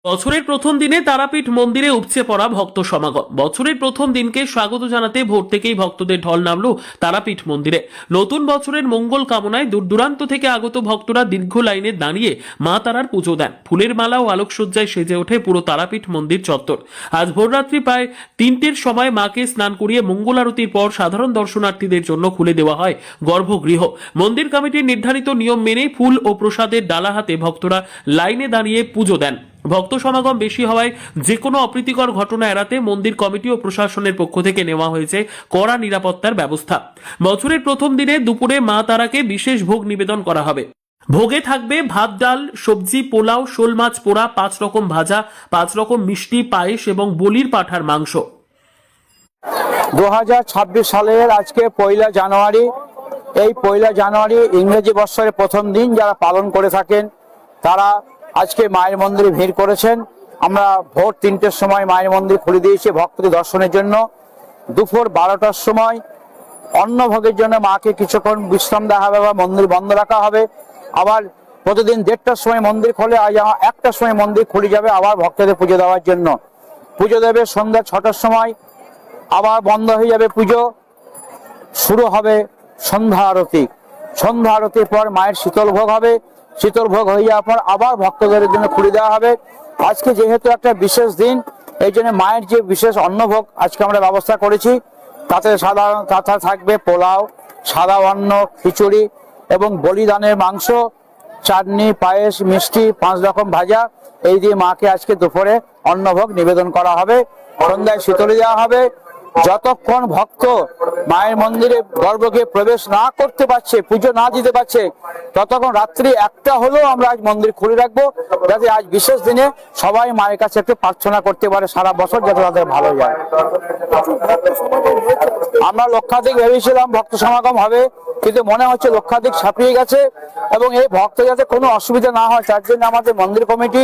বছরের প্রথম দিনে তারাপীঠ মন্দিরে উপচে পড়া ভক্ত সমাগম। বছরের প্রথম দিনকে স্বাগত জানাতে ভোর থেকেই ভক্তদের ঢল নামলো তারাপীঠ মন্দিরে। নতুন বছরের মঙ্গল কামনায় দূর দূরান্ত থেকে আগত ভক্তরা দীর্ঘ লাইনে দাঁড়িয়ে মা তারার পুজো দেন। ফুলের মালা ও আলোকসজ্জায় সেজে ওঠে পুরো তারাপীঠ মন্দির চত্বর। আজ ভোররাত্রি প্রায় 3টের সময় মাকে স্নান করিয়ে মঙ্গল আরতির পর সাধারণ দর্শনার্থীদের জন্য খুলে দেওয়া হয় গর্ভগৃহ। মন্দির কমিটির নির্ধারিত নিয়ম মেনে ফুল ও প্রসাদের ডালা হাতে ভক্তরা লাইনে দাঁড়িয়ে পুজো দেন। ভক্ত সমাগম বেশি হওয়ায় যে কোনো অপ্রীতিকর ঘটনা এড়াতে মন্দির কমিটি ও প্রশাসনের পক্ষ থেকে নেওয়া হয়েছে কড়া নিরাপত্তার ব্যবস্থা। বছরের প্রথম দিনে দুপুরে মা তারাকে বিশেষ ভোগ নিবেদন করা হবে। ভোগে থাকবে ভাত, ডাল, সবজি, পোলাও, শোল মাছ পোড়া, 5 রকম ভাজা, 5 রকম মিষ্টি, পায়েস এবং বলির পাঁঠার মাংস। 2026 সালের আজকে 1 জানুয়ারি। এই 1 জানুয়ারি ইংরেজি বৎসরের প্রথম দিন যারা পালন করে থাকেন তারা আজকে মায়ের মন্দিরে ভিড় করেছেন। আমরা ভোর 3টের সময় মায়ের মন্দির খুলে দিয়েছি ভক্তদের দর্শনের জন্য। দুপুর 12টার সময় অন্নভোগের জন্য মাকে কিছুক্ষণ বিশ্রাম দেওয়া হবে বা মন্দির বন্ধ রাখা হবে। আবার প্রতিদিন 1:30টার সময় মন্দির খোলে, আজ 1টার সময় মন্দির খুলে যাবে আবার ভক্তদের পুজো দেওয়ার জন্য। পুজো দেবে সন্ধ্যা 6টার সময়, আবার বন্ধ হয়ে যাবে পুজো। শুরু হবে সন্ধ্যা আরতি। সন্ধ্যা আরতির পর মায়ের শীতল ভোগ হবে। শীতল ভোগ হয়ে যাওয়ার পর আবার ভক্তদের জন্য খুলে দেওয়া হবে। আজকে যেহেতু একটা বিশেষ দিন, এই জন্য মায়ের যে বিশেষ অন্নভোগ আজকে আমরা ব্যবস্থা করেছি, তাতে থাকবে পোলাও, সাদা অন্ন, খিচুড়ি এবং বলিদানের মাংস, চাটনি, পায়েস, মিষ্টি, 5 রকম ভাজা। এই দিয়ে মাকে আজকে দুপুরে অন্নভোগ নিবেদন করা হবে। সন্ধ্যায় শীতলে দেওয়া হবে। যতক্ষণ ভক্ত মায়ের মন্দিরে গর্ভগৃহে প্রবেশ না করতে পারছে, পুজো না দিতে পারছে, ততক্ষণ রাত্রি 1টা হলেও আমরা আজ মন্দির খুলে রাখবো, যাতে আজ বিশেষ দিনে সবাই মায়ের কাছে একটু প্রার্থনা করতে পারে সারা বছর, যাতে তাদের ভালো যায়। আমরা লক্ষাধিক ভেবেছিলাম ভক্ত সমাগম হবে, কিন্তু মনে হচ্ছে লক্ষাধিক ছাপিয়ে গেছে এবং এই ভক্ত যাতে কোনো অসুবিধা না হয় তার জন্য আমাদের মন্দির কমিটি